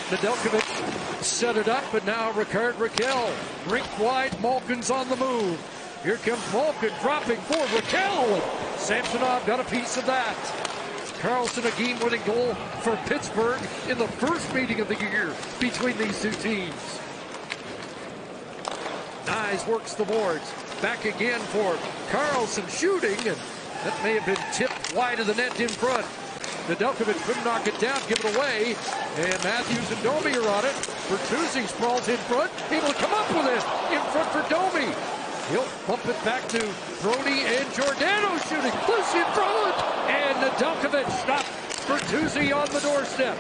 Nedeljkovic set it up, and now Rickard Raquel. Rink wide, Malkin's on the move. Here comes Malkin dropping for Raquel. Samsonov got a piece of that. Karlsson, a game-winning goal for Pittsburgh in the first meeting of the year between these two teams. Nyes works the boards. Back again for Karlsson shooting, and that may have been tipped wide of the net in front. Nedeljkovic couldn't knock it down, give it away, and Matthews and Domi are on it. Bertuzzi sprawls in front, able to come up with it in front for Domi. He'll bump it back to Brody, and Giordano shooting loose in front, and Nedeljkovic stopped Bertuzzi on the doorstep.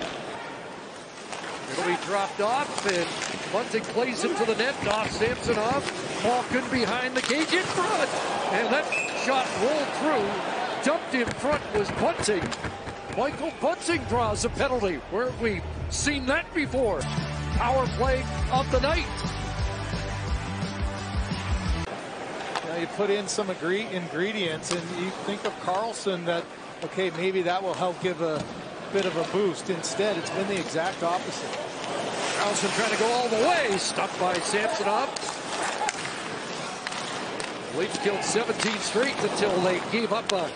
It'll be dropped off, and Bunting plays it to the net, off Samsonov. Malkin behind the cage in front, and that shot rolled through. Dumped in front was Bunting. Michael Bunting draws a penalty. Where have we seen that before? Power play of the night. You put in some ingredients, and you think of Karlsson that, okay, maybe that will help give a bit of a boost. Instead, it's been the exact opposite. Karlsson trying to go all the way, stopped by Samsonov. Leafs killed 17 straight until they gave up a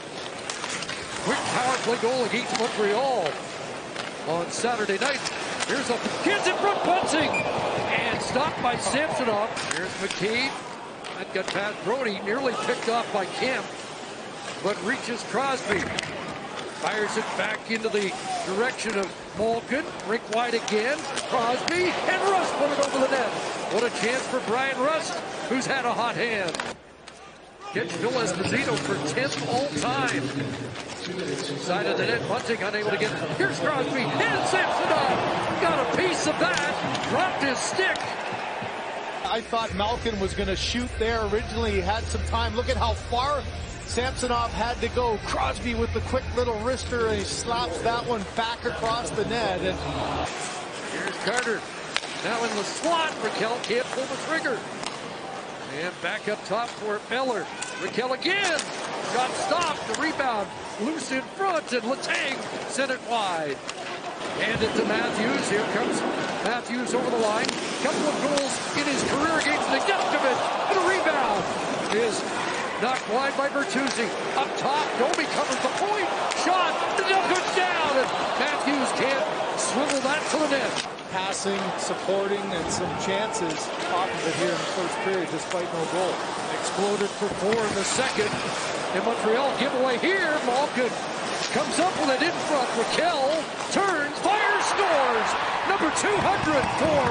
quick power play goal against Montreal on Saturday night. Here's a kids in front, Bunting, and stopped by Samsonov. Here's McCabe. That got past Brody, nearly picked off by Kemp, but reaches Crosby. Fires it back into the direction of Malkin. Rink wide again. Crosby, and Rust put it over the net. What a chance for Brian Rust, who's had a hot hand. Gets Phil Esposito for 10th all time. Side of the net, Bunting unable to get. Here's Crosby, and Samsonov got a piece of that. Dropped his stick. I thought Malkin was going to shoot there. Originally, he had some time. Look at how far Samsonov had to go. Crosby with the quick little wrister, and he slaps that one back across the net. And here's Carter. Now in the slot. Raquel can't pull the trigger. And back up top for Eller. Raquel again. Shot stopped. The rebound loose in front, and Letang sent it wide. Hand it to Matthews. Here comes Matthews over the line. Couple of goals in his career against Nedeljkovic. And a rebound is knocked wide by Bertuzzi. Up top, Domi covers the point. Shot. Nedeljkovic down. And Matthews can't swivel that to the net. Passing, supporting, and some chances off of it here in the first period, despite no goal. Exploded for 4 in the second. And Montreal giveaway here. Malkin comes up with it in front. Raquel turns, fires, scores. Number 200 for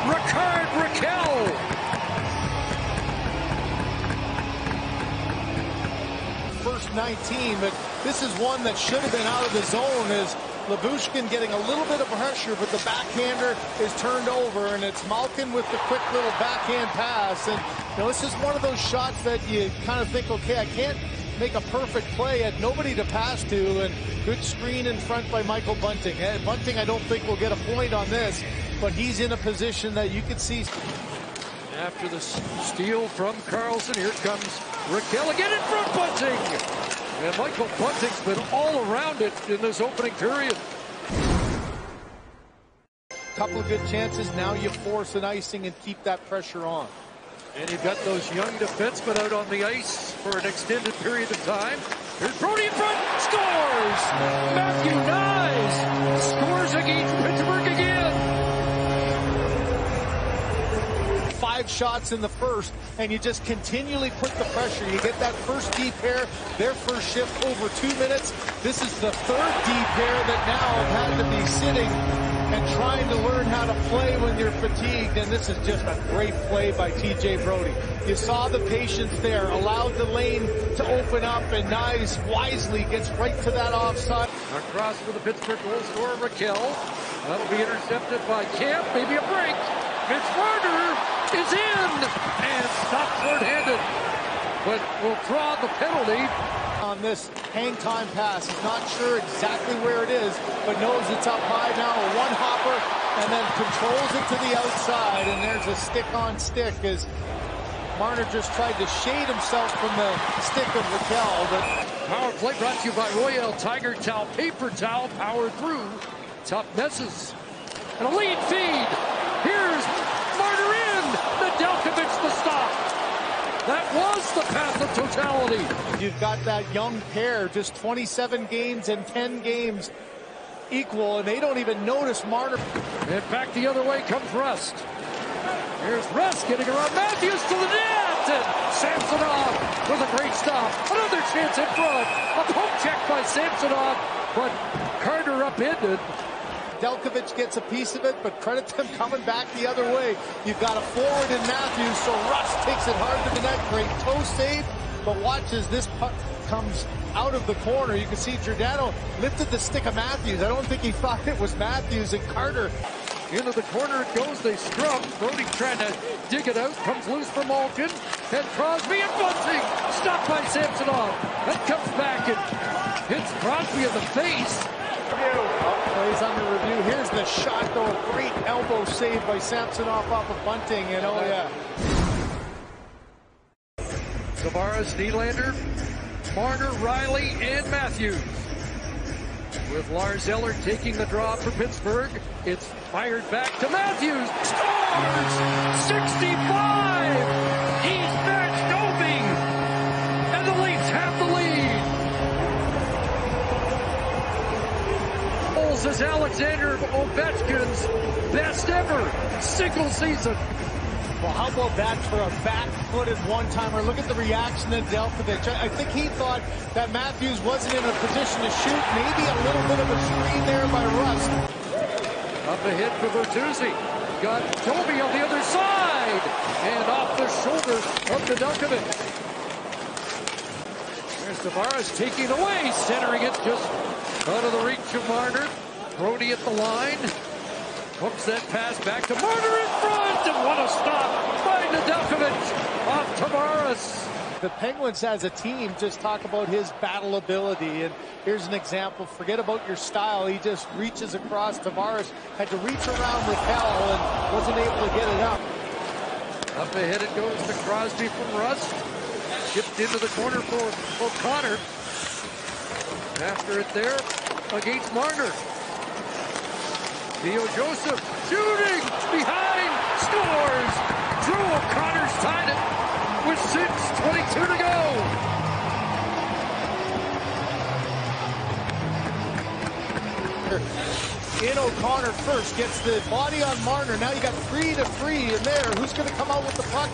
Rickard Raquel. First 19, but this is one that should have been out of the zone. Is Lyubushkin getting a little bit of pressure, but the backhander is turned over, and it's Malkin with the quick little backhand pass. And you know, this is one of those shots that you kind of think, okay, I can't make a perfect play, had nobody to pass to, and good screen in front by Michael Bunting. Bunting, I don't think will get a point on this, but he's in a position that you could see. After the steal from Karlsson, here comes Raquel again in front, Bunting. And Michael Bunting's been all around it in this opening period. Couple of good chances, now you force an icing and keep that pressure on. And you've got those young defensemen out on the ice for an extended period of time. Here's Brody in front, scores! Matthew Nyes scores against Pittsburgh again. 5 shots in the first, and you just continually put the pressure. You get that first D pair, their first shift over 2 minutes. This is the third D pair that now have had to be sitting and trying to learn how to play when you're fatigued, and this is just a great play by TJ Brody. You saw the patience there, allowed the lane to open up, and Nyes wisely gets right to that offside. Across for the Pittsburgh goal scorer, Raquel. That'll be intercepted by Kemp, maybe a break. Vince Marner is in, and stopped short-handed, but will draw the penalty. On this hang time pass, he's not sure exactly where it is, but knows it's up high now, a one-hopper, and then controls it to the outside, and there's a stick-on-stick as Marner just tried to shade himself from the stick of Raquel. But power play brought to you by Royale Tiger Towel Paper Towel, powered through tough messes. and a lead feed. Here's Marner in. Nedeljkovic the stop. That was the path of totality. You've got that young pair, just 27 games and 10 games equal, and they don't even notice Marner. And back the other way comes Rust. Here's Rust getting around Matthews to the net, and Samsonov with a great stop. Another chance in front. A poke check by Samsonov, but Carter upended. Nedeljkovic gets a piece of it, but credit them coming back the other way. You've got a forward in Matthews, so Rust takes it hard to the net. Great toe save, but watch as this puck comes out of the corner. You can see Giordano lifted the stick of Matthews. I don't think he thought it was Matthews, and Carter. Into the corner it goes, they scrum. Brody trying to dig it out, comes loose for Malkin. And Crosby and Bunting, stopped by Samsonov. That comes back and hits Crosby in the face. Plays under review. Here's the shot, though. A great elbow save by Samsonov off of Bunting, and oh yeah. Tavares, Nylander, Marner, Riley, and Matthews. With Lars Eller taking the draw for Pittsburgh. It's fired back to Matthews. Scores! 65! He's match doping! And the Leafs have the lead. This is Alexander Ovechkin's best ever single season. Well, how about that for a back-footed one-timer? Look at the reaction of Nedeljkovic. I think he thought that Matthews wasn't in a position to shoot. Maybe a little bit of a screen there by Rust. Up ahead for Bertuzzi. Got Toby on the other side. And off the shoulder of Nedeljkovic. There's Tavares taking away, centering it just out of the reach of Marner. Brody at the line. Hooks that pass back to Marner in front, and what a stop by Nedeljkovic off Tavares. The Penguins as a team just talk about his battle ability, and here's an example. Forget about your style. He just reaches across. Tavares had to reach around Raquel and wasn't able to get it up. Up ahead it goes to Crosby from Rust. Shipped into the corner for O'Connor. After it there against Marner. Theo Joseph shooting behind, scores. Drew O'Connor's tied it with 6:22 to go. In O'Connor first, gets the body on Marner. Now you got 3-3 in there. Who's going to come out with the puck?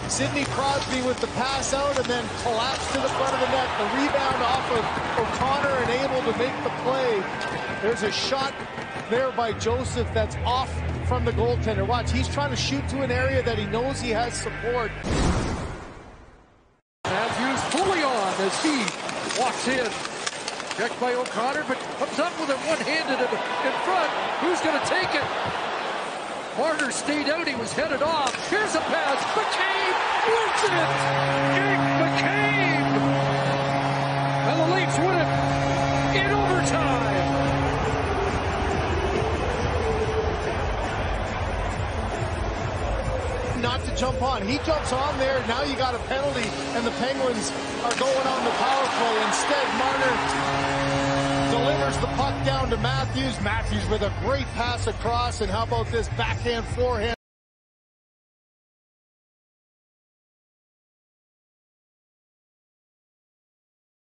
Sidney Crosby with the pass out and then collapse to the front of the net. The rebound off of O'Connor and able to make the play. There's a shot there by Joseph that's off from the goaltender. Watch, he's trying to shoot to an area that he knows he has support. Matthews fully on as he walks in. Checked by O'Connor, but comes up with it one-handed in front. Who's going to take it? Marner stayed out. He was headed off. Here's a pass. McCabe wins it. Jake McCabe. And the Leafs win it in overtime. Not to jump on. He jumps on there. Now you got a penalty, and the Penguins are going on the power play. Instead, Marner delivers the puck down to Matthews. Matthews with a great pass across, and how about this backhand forehand?